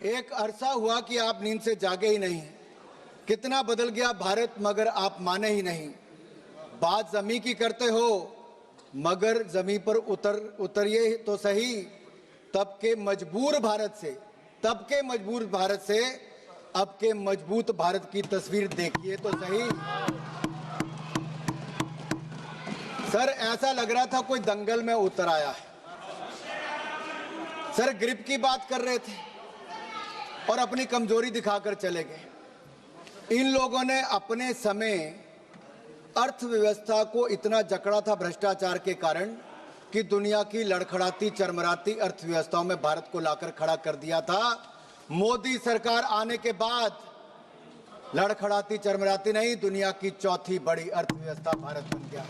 एक अरसा हुआ कि आप नींद से जागे ही नहीं। कितना बदल गया भारत मगर आप माने ही नहीं। बात जमी की करते हो मगर जमी पर उतरिए तो सही। तब के मजबूर भारत से अब के मजबूत भारत की तस्वीर देखिए तो सही। सर ऐसा लग रहा था कोई दंगल में उतर आया है। सर ग्रिप की बात कर रहे थे और अपनी कमजोरी दिखाकर चले गए। इन लोगों ने अपने समय अर्थव्यवस्था को इतना जकड़ा था भ्रष्टाचार के कारण कि दुनिया की लड़खड़ाती चरमराती अर्थव्यवस्थाओं में भारत को लाकर खड़ा कर दिया था। मोदी सरकार आने के बाद लड़खड़ाती चरमराती नहीं, दुनिया की चौथी बड़ी अर्थव्यवस्था भारत बन गया।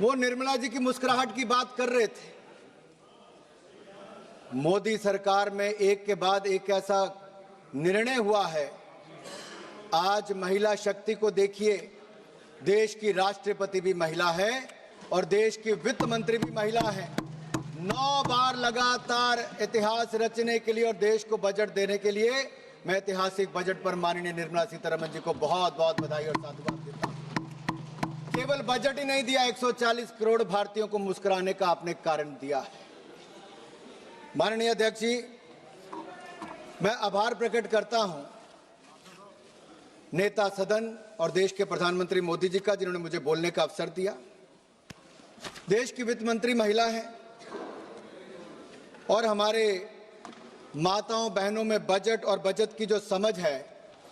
वो निर्मला जी की मुस्कुराहट की बात कर रहे थे। मोदी सरकार में एक के बाद एक ऐसा निर्णय हुआ है। आज महिला शक्ति को देखिए, देश की राष्ट्रपति भी महिला है और देश की वित्त मंत्री भी महिला है। 9 बार लगातार इतिहास रचने के लिए और देश को बजट देने के लिए मैं ऐतिहासिक बजट पर माननीय निर्मला सीतारमण जी को बहुत बहुत बधाई और साधुवाद देता हूं। केवल बजट ही नहीं दिया, 140 करोड़ भारतीयों को मुस्कुराने का आपने कारण दिया है। माननीय अध्यक्ष जी, मैं आभार प्रकट करता हूं नेता सदन और देश के प्रधानमंत्री मोदी जी का, जिन्होंने मुझे बोलने का अवसर दिया। देश की वित्त मंत्री महिला है और हमारे माताओं बहनों में बजट और बचत की जो समझ है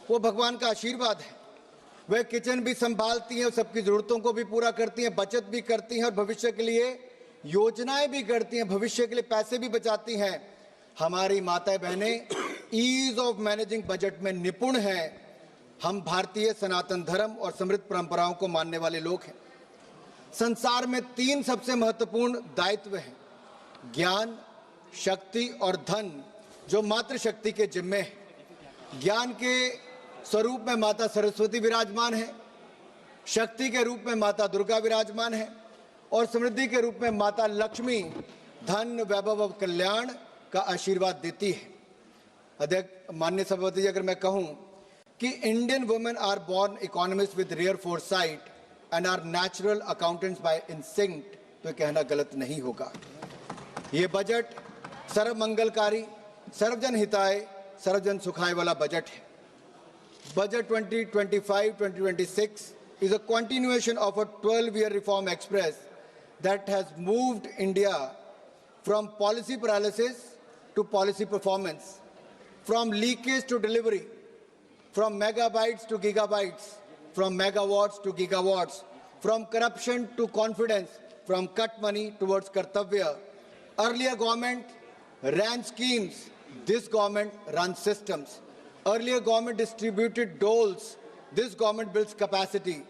वो भगवान का आशीर्वाद है। वे किचन भी संभालती हैं, सबकी जरूरतों को भी पूरा करती हैं, बचत भी करती हैं और भविष्य के लिए योजनाएं भी करती हैं, भविष्य के लिए पैसे भी बचाती हैं। हमारी माताएं बहनें ईज ऑफ मैनेजिंग बजट में निपुण हैं। हम भारतीय सनातन धर्म और समृद्ध परंपराओं को मानने वाले लोग हैं। संसार में 3 सबसे महत्वपूर्ण दायित्व हैं, ज्ञान, शक्ति और धन, जो मातृशक्ति के जिम्मे है। ज्ञान के स्वरूप में माता सरस्वती विराजमान है, शक्ति के रूप में माता दुर्गा विराजमान है और समृद्धि के रूप में माता लक्ष्मी धन, वैभव और कल्याण का आशीर्वाद देती है। अध्यक्ष, माननीय सभापति जी, अगर मैं कहूं कि Indian women are born economists with rare foresight and are natural accountants by instinct, तो कहना गलत नहीं होगा। ये बजट सर्वमंगलकारी, सर्वजन हिताय, सर्वजन सुखाय वाला बजट है। Budget 2025-2026 is a continuation of a 12-year reform express that has moved India from policy paralysis to policy performance, from leakage to delivery, from megabytes to gigabytes, from megawatts to gigawatts, from corruption to confidence, from cut money towards kartavya. Earlier government ran schemes, this government runs systems. Earlier government distributed doles, this government builds capacity.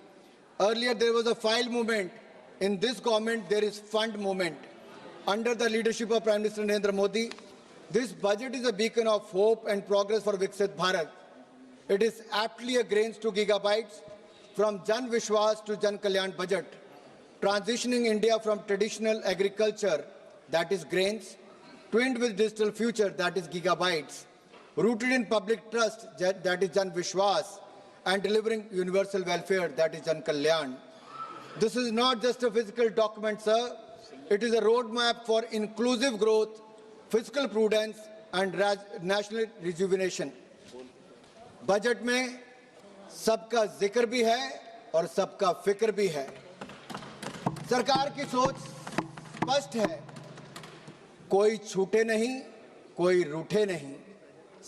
Earlier there was a file movement, in this government there is fund movement. Under the leadership of Prime Minister Narendra Modi, this budget is a beacon of hope and progress for Viksit Bharat. It is aptly a grains to gigabytes, from Jan Vishwas to Jan Kalyan budget, transitioning India from traditional agriculture, that is grains, twinned with digital future, that is gigabytes, rooted in public trust, that is Jan Vishwas, and delivering universal welfare, that is Jan Kalyan. This is not just a physical document, sir. It is a roadmap for inclusive growth, fiscal prudence, and national rejuvenation. Budget में सबका जिक्र भी है और सबका फिक्र भी है। सरकार की सोच स्पष्ट है, कोई छूटे नहीं, कोई रूठे नहीं,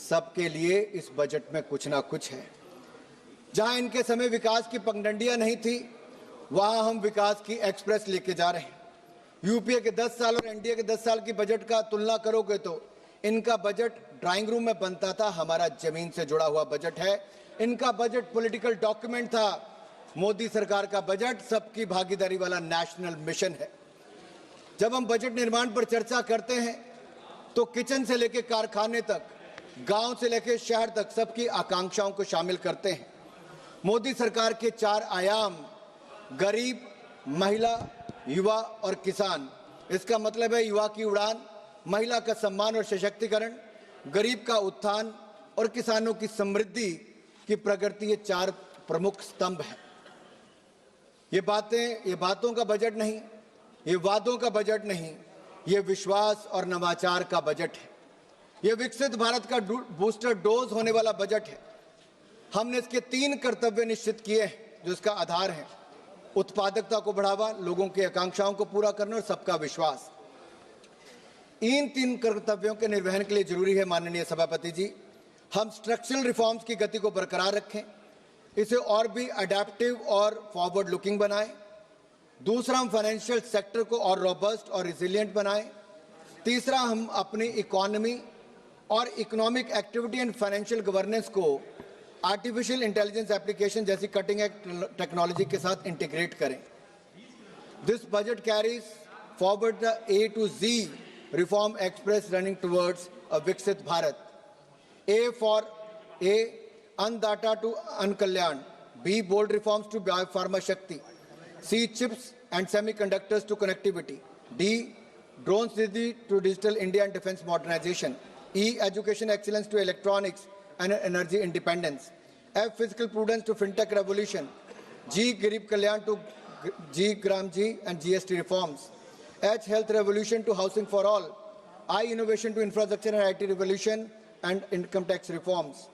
सबके लिए इस बजट में कुछ ना कुछ है। जहां इनके समय विकास की पगडंडियां नहीं थी, वहां हम विकास की एक्सप्रेस लेके जा रहे हैं। यूपीए के 10 साल और एनडीए के 10 साल की बजट का तुलना करोगे तो इनका बजट ड्राइंग रूम में बनता था, हमारा जमीन से जुड़ा हुआ बजट है। इनका बजट पॉलिटिकल डॉक्यूमेंट था, मोदी सरकार का बजट सबकी भागीदारी वाला नेशनल मिशन है। जब हम बजट निर्माण पर चर्चा करते हैं तो किचन से लेकर कारखाने तक, गांव से लेकर शहर तक सबकी आकांक्षाओं को शामिल करते हैं। मोदी सरकार के 4 आयाम, गरीब, महिला, युवा और किसान। इसका मतलब है युवा की उड़ान, महिला का सम्मान और सशक्तिकरण, गरीब का उत्थान और किसानों की समृद्धि की प्रगति, ये 4 प्रमुख स्तंभ हैं। ये बातों का बजट नहीं, ये वादों का बजट नहीं, ये विश्वास और नवाचार का बजट है। ये विकसित भारत का बूस्टर डोज होने वाला बजट है। हमने इसके 3 कर्तव्य निश्चित किए हैं जो इसका आधार है: उत्पादकता को बढ़ावा, लोगों की आकांक्षाओं को पूरा करना और सबका विश्वास। इन 3 कर्तव्यों के निर्वहन के लिए जरूरी है, माननीय सभापति जी, हम स्ट्रक्चरल रिफॉर्म्स की गति को बरकरार रखें, इसे और भी अडेप्टिव और फॉरवर्ड लुकिंग बनाएं। दूसरा, हम फाइनेंशियल सेक्टर को और रोबस्ट और रिजिलियंट बनाएं। तीसरा, हम अपनी इकोनॉमी और economic activity and financial governance को आर्टिफिशियल इंटेलिजेंस एप्लीकेशन जैसी कटिंग एज टेक्नोलॉजी के साथ इंटीग्रेट करें। This budget carries forward the A to Z reform express running towards a विकसित भारत। A for A, अन्नदाता टू अन्न कल्याण। B, bold reforms to biopharma Shakti. C, chips and semiconductors to connectivity. D, drones to digital India and defense modernization. E, education excellence to electronics and energy independence. F, fiscal prudence to fintech revolution. G, Garib Kalyan to G, Gram G and GST reforms. H, health revolution to housing for all. I, innovation to infrastructure and IT revolution and income tax reforms.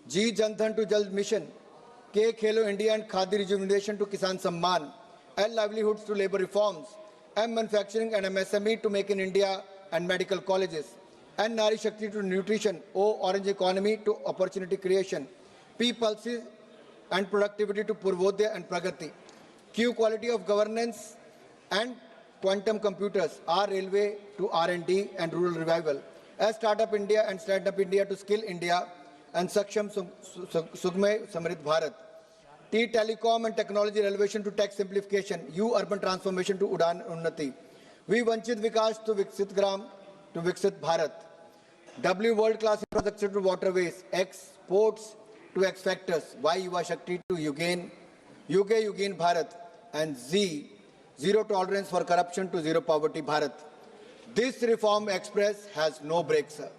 G, Jan Dhan to Jal mission. K, Khelo India and Khadi rejuvenation to Kisan Samman. L, livelihoods to labor reforms. M, manufacturing and MSME to make in India and medical colleges. N, Nari Shakti to nutrition. O, orange economy to opportunity creation. P, pulses and productivity to Purvodaya and Pragati. Q, quality of governance and quantum computers. R, railway to R&D and rural revival. S, startup India and stand-up India to skill India and Saksham Sugme Samrit Bharat. T, telecom and technology relevation to tax simplification. U, urban transformation to Udan Unnati. V, Vanchit Vikas to Viksit Gram to Viksit Bharat. W, world-class infrastructure to waterways. X, ports to X factors. Y, Yuva Shakti to Yugain Bharat. And Z, zero tolerance for corruption to zero poverty Bharat. This reform express has no brakes, sir.